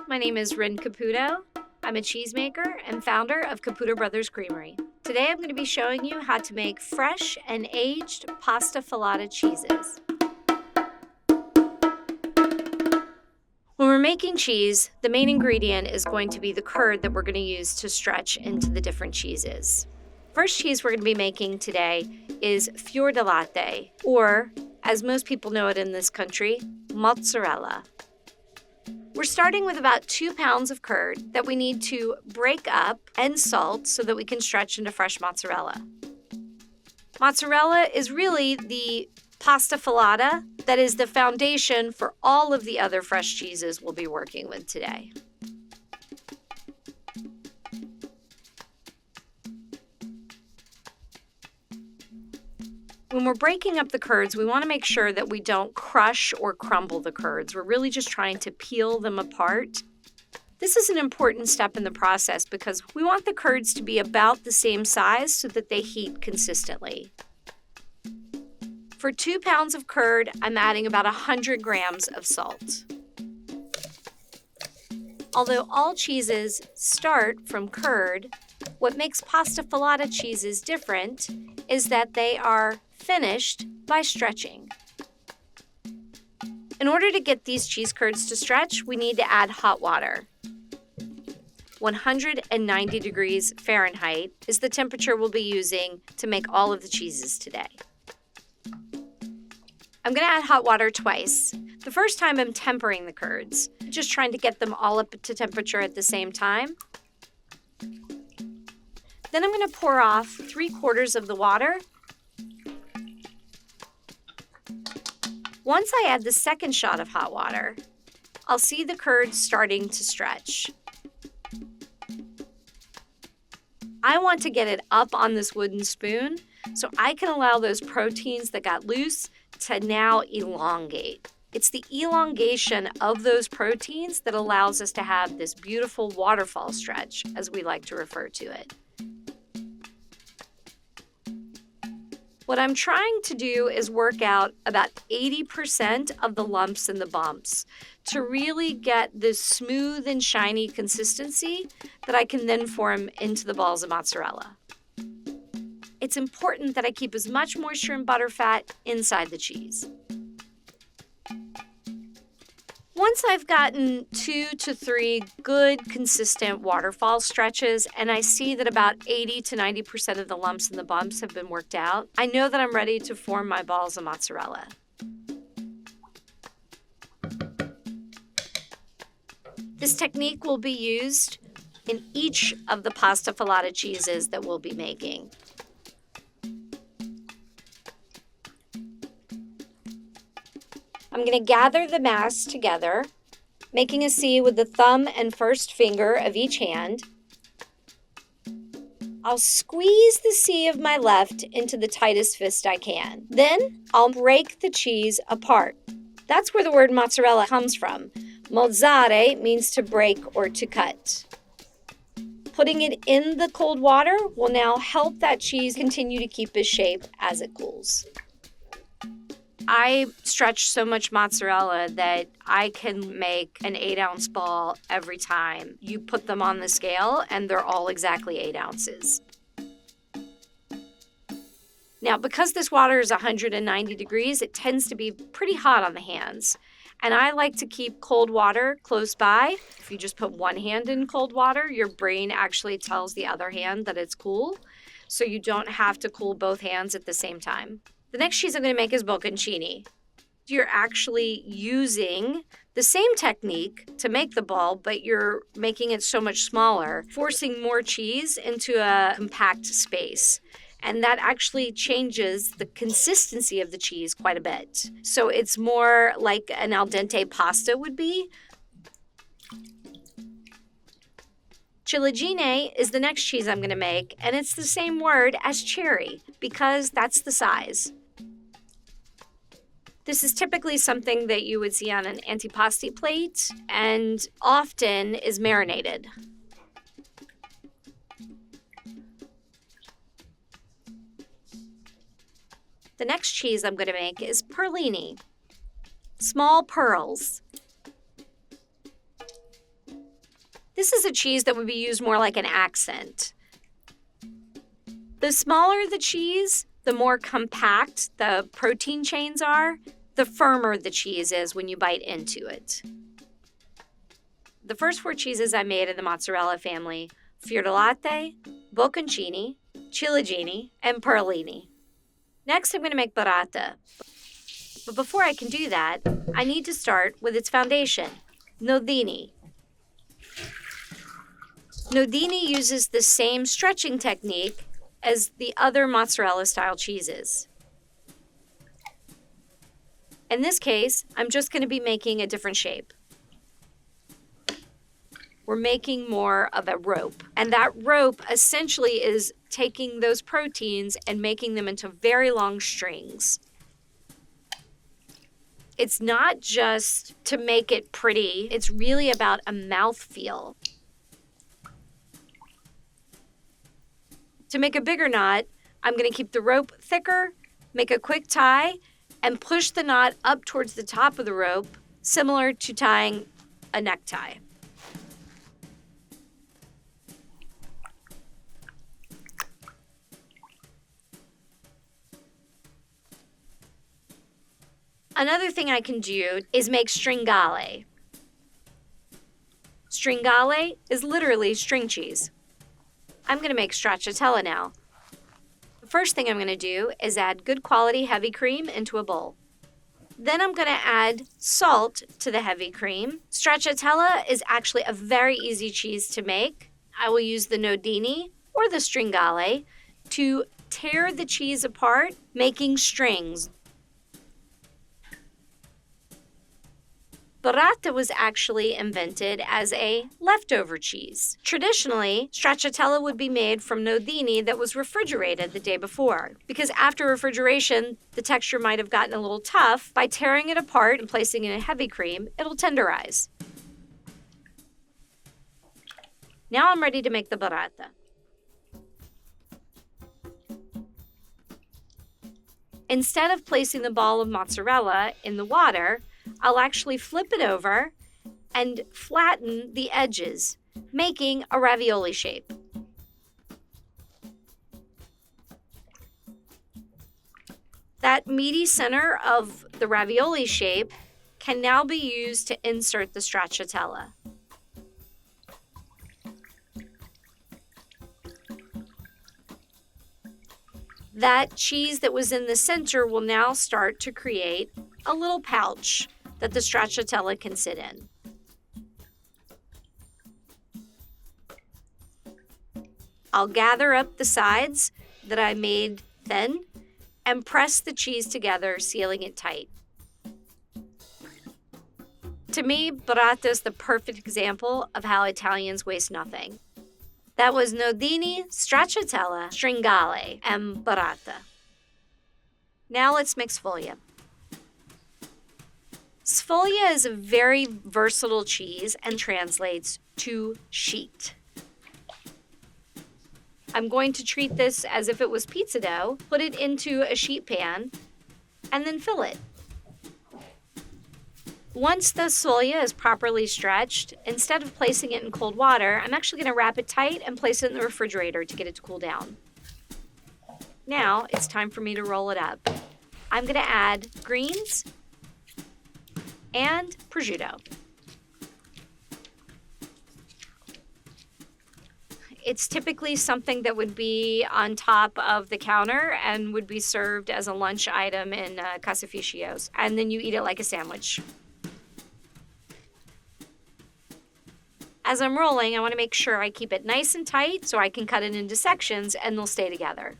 my name is Rynn Caputo. I'm a cheesemaker and founder of Caputo Brothers Creamery. Today I'm going to be showing you how to make fresh and aged pasta filata cheeses. When we're making cheese, the main ingredient is going to be the curd that we're going to use to stretch into the different cheeses. First cheese we're going to be making today is Fior di Latte, or as most people know it in this country, mozzarella. We're starting with about 2 pounds of curd that we need to break up and salt so that we can stretch into fresh mozzarella. Mozzarella is really the pasta filata that is the foundation for all of the other fresh cheeses we'll be working with today. When we're breaking up the curds, we want to make sure that we don't crush or crumble the curds. We're really just trying to peel them apart. This is an important step in the process because we want the curds to be about the same size so that they heat consistently. For 2 pounds of curd, I'm adding about 100 grams of salt. Although all cheeses start from curd, what makes pasta filata cheeses different is that they are finished by stretching. In order to get these cheese curds to stretch, we need to add hot water. 190 degrees Fahrenheit is the temperature we'll be using to make all of the cheeses today. I'm going to add hot water twice. The first time I'm tempering the curds, just trying to get them all up to temperature at the same time. Then I'm going to pour off 3/4 of the water. Once I add the second shot of hot water, I'll see the curds starting to stretch. I want to get it up on this wooden spoon so I can allow those proteins that got loose to now elongate. It's the elongation of those proteins that allows us to have this beautiful waterfall stretch, as we like to refer to it. What I'm trying to do is work out about 80% of the lumps and the bumps to really get this smooth and shiny consistency that I can then form into the balls of mozzarella. It's important that I keep as much moisture and butter fat inside the cheese. Once I've gotten 2 to 3 good, consistent waterfall stretches, and I see that about 80 to 90% of the lumps and the bumps have been worked out, I know that I'm ready to form my balls of mozzarella. This technique will be used in each of the pasta filata cheeses that we'll be making. I'm going to gather the mass together, making a C with the thumb and first finger of each hand. I'll squeeze the C of my left into the tightest fist I can. Then I'll break the cheese apart. That's where the word mozzarella comes from. Mozzare means to break or to cut. Putting it in the cold water will now help that cheese continue to keep its shape as it cools. I stretch so much mozzarella that I can make an 8-ounce ball every time. You put them on the scale and they're all exactly 8 ounces. Now, because this water is 190 degrees, it tends to be pretty hot on the hands. And I like to keep cold water close by. If you just put one hand in cold water, your brain actually tells the other hand that it's cool. So you don't have to cool both hands at the same time. The next cheese I'm going to make is Bocconcini. You're actually using the same technique to make the ball, but you're making it so much smaller, forcing more cheese into a compact space. And that actually changes the consistency of the cheese quite a bit. So it's more like an al dente pasta would be. Ciliegine is the next cheese I'm going to make, and it's the same word as cherry because that's the size. This is typically something that you would see on an antipasti plate and often is marinated. The next cheese I'm going to make is Perlini, small pearls. This is a cheese that would be used more like an accent. The smaller the cheese, the more compact the protein chains are, the firmer the cheese is when you bite into it. The first 4 cheeses I made in the mozzarella family: Fior di Latte, Bocconcini, Ciliegine, and Perlini. Next, I'm going to make burrata. But before I can do that, I need to start with its foundation, Nodini. Nodini uses the same stretching technique as the other mozzarella-style cheeses. In this case, I'm just going to be making a different shape. We're making more of a rope. And that rope essentially is taking those proteins and making them into very long strings. It's not just to make it pretty, it's really about a mouthfeel. To make a bigger knot, I'm going to keep the rope thicker, make a quick tie, and push the knot up towards the top of the rope, similar to tying a necktie. Another thing I can do is make Stringale. Stringale is literally string cheese. I'm going to make Stracciatella now. The first thing I'm going to do is add good quality heavy cream into a bowl. Then I'm going to add salt to the heavy cream. Stracciatella is actually a very easy cheese to make. I will use the Nodini or the Stringale to tear the cheese apart, making strings. Burrata was actually invented as a leftover cheese. Traditionally, stracciatella would be made from Nodini that was refrigerated the day before, because after refrigeration, the texture might have gotten a little tough. By tearing it apart and placing it in heavy cream, it'll tenderize. Now I'm ready to make the burrata. Instead of placing the ball of mozzarella in the water, I'll actually flip it over and flatten the edges, making a ravioli shape. That meaty center of the ravioli shape can now be used to insert the stracciatella. That cheese that was in the center will now start to create a little pouch that the stracciatella can sit in. I'll gather up the sides that I made thin and press the cheese together, sealing it tight. To me, burrata is the perfect example of how Italians waste nothing. That was Nodini, Stracciatella, Stringale, and burrata. Now let's make Sfoglia. Sfoglia is a very versatile cheese and translates to sheet. I'm going to treat this as if it was pizza dough, put it into a sheet pan, and then fill it. Once the Sfoglia is properly stretched, instead of placing it in cold water, I'm actually going to wrap it tight and place it in the refrigerator to get it to cool down. Now it's time for me to roll it up. I'm going to add greens and prosciutto. It's typically something that would be on top of the counter and would be served as a lunch item in caseifici, and then you eat it like a sandwich. As I'm rolling, I want to make sure I keep it nice and tight so I can cut it into sections and they'll stay together.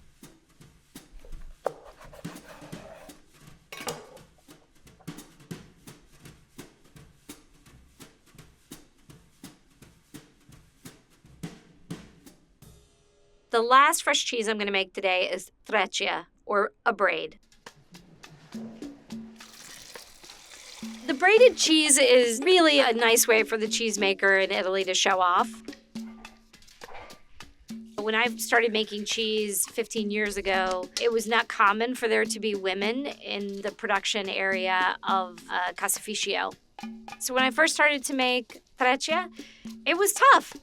The last fresh cheese I'm going to make today is Treccia, or a braid. The braided cheese is really a nice way for the cheesemaker in Italy to show off. When I started making cheese 15 years ago, it was not common for there to be women in the production area of caseifici. So when I first started to make Treccia, it was tough.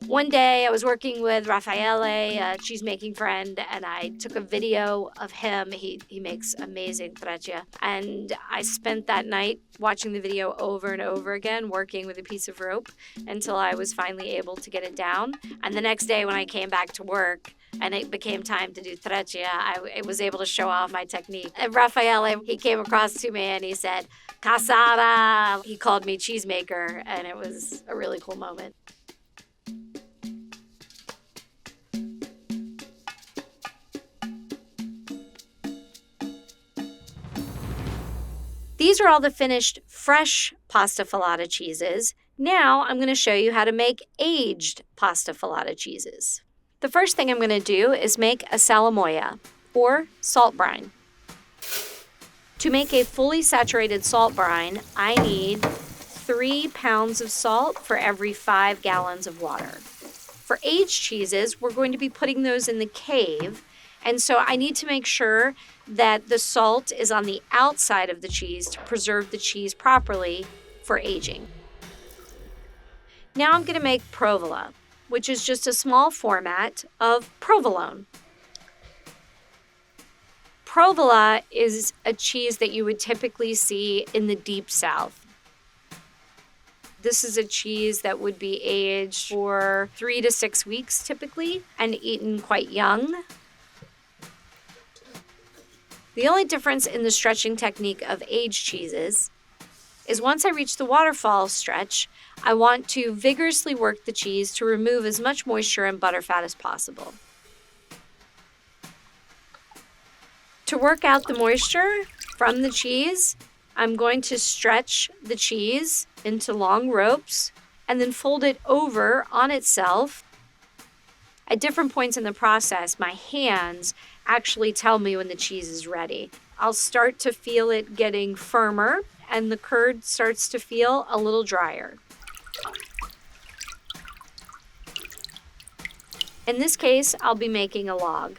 One day I was working with Raffaele, a cheesemaking friend, and I took a video of him. He makes amazing treccia. And I spent that night watching the video over and over again, working with a piece of rope until I was finally able to get it down. And the next day when I came back to work and it became time to do treccia, I was able to show off my technique. And Raffaele, he came across to me and he said, "Casara." He called me cheesemaker, and it was a really cool moment. These are all the finished fresh pasta filata cheeses. Now I'm going to show you how to make aged pasta filata cheeses. The first thing I'm going to do is make a salamoia, or salt brine. To make a fully saturated salt brine, I need 3 pounds of salt for every 5 gallons of water. For aged cheeses, we're going to be putting those in the cave, and so I need to make sure that the salt is on the outside of the cheese to preserve the cheese properly for aging. Now I'm going to make provola, which is just a small format of provolone. Provola is a cheese that you would typically see in the deep south. This is a cheese that would be aged for 3 to 6 weeks typically and eaten quite young. The only difference in the stretching technique of aged cheeses is once I reach the waterfall stretch, I want to vigorously work the cheese to remove as much moisture and butterfat as possible. To work out the moisture from the cheese, I'm going to stretch the cheese into long ropes and then fold it over on itself. At different points in the process, my hands actually tell me when the cheese is ready. I'll start to feel it getting firmer and the curd starts to feel a little drier. In this case, I'll be making a log.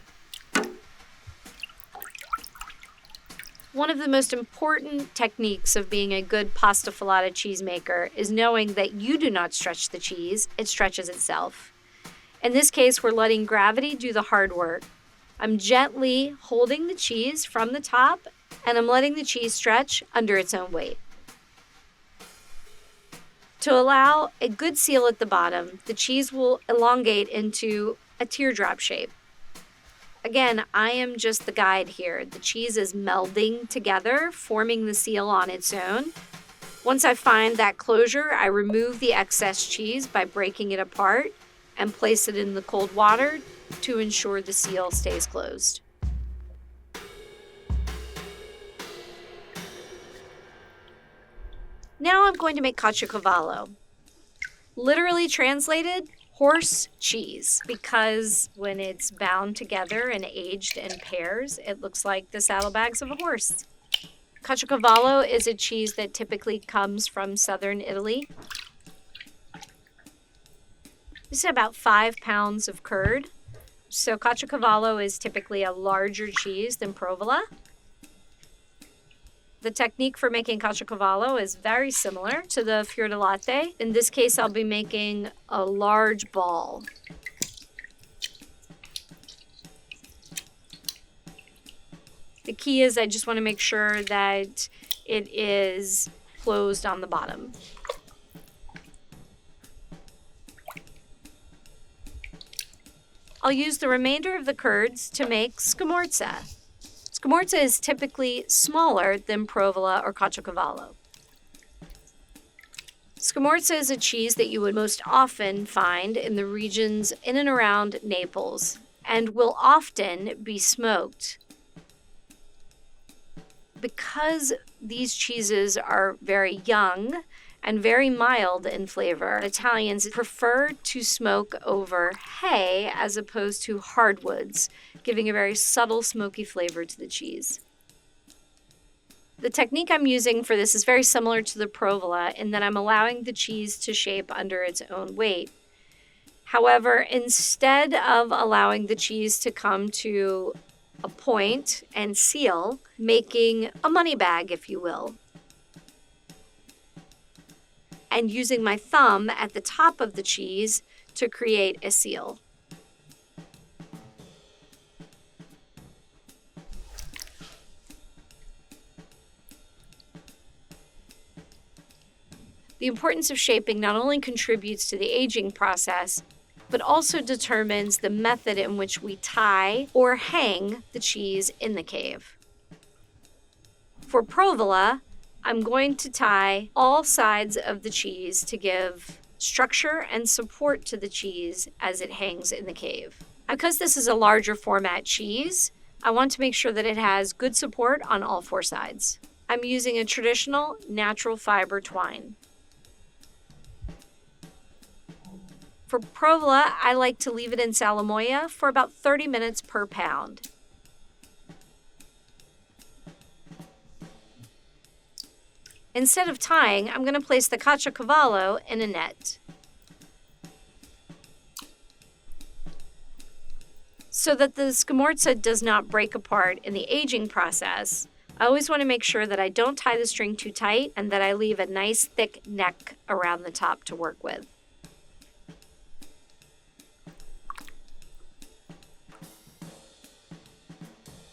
One of the most important techniques of being a good pasta filata cheesemaker is knowing that you do not stretch the cheese, it stretches itself. In this case, we're letting gravity do the hard work. I'm gently holding the cheese from the top, and I'm letting the cheese stretch under its own weight. To allow a good seal at the bottom, the cheese will elongate into a teardrop shape. Again, I am just the guide here. The cheese is melding together, forming the seal on its own. Once I find that closure, I remove the excess cheese by breaking it apart and place it in the cold water to ensure the seal stays closed. Now I'm going to make Caciocavallo. Literally translated, horse cheese, because when it's bound together and aged in pairs, it looks like the saddlebags of a horse. Caciocavallo is a cheese that typically comes from southern Italy. This is about 5 pounds of curd. So Caciocavallo is typically a larger cheese than Provola. The technique for making Caciocavallo is very similar to the Fior di Latte. In this case, I'll be making a large ball. The key is I just want to make sure that it is closed on the bottom. I'll use the remainder of the curds to make Scamorza. Scamorza is typically smaller than Provola or Caciocavallo. Scamorza is a cheese that you would most often find in the regions in and around Naples and will often be smoked. Because these cheeses are very young and very mild in flavor, Italians prefer to smoke over hay as opposed to hardwoods, giving a very subtle smoky flavor to the cheese. The technique I'm using for this is very similar to the Provola in that I'm allowing the cheese to shape under its own weight. However, instead of allowing the cheese to come to a point and seal, making a money bag, if you will. and using my thumb at the top of the cheese to create a seal. The importance of shaping not only contributes to the aging process, but also determines the method in which we tie or hang the cheese in the cave. For Provola, I'm going to tie all sides of the cheese to give structure and support to the cheese as it hangs in the cave. Because this is a larger format cheese, I want to make sure that it has good support on all four sides. I'm using a traditional natural fiber twine. For Provola, I like to leave it in Salamoia for about 30 minutes per pound. Instead of tying, I'm going to place the Caciocavallo in a net. So that the Scamorza does not break apart in the aging process, I always want to make sure that I don't tie the string too tight and that I leave a nice thick neck around the top to work with.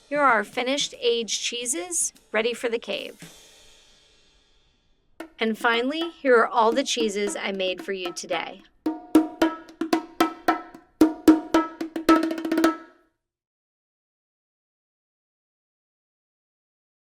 Here are our finished aged cheeses, ready for the cave. And finally, here are all the cheeses I made for you today.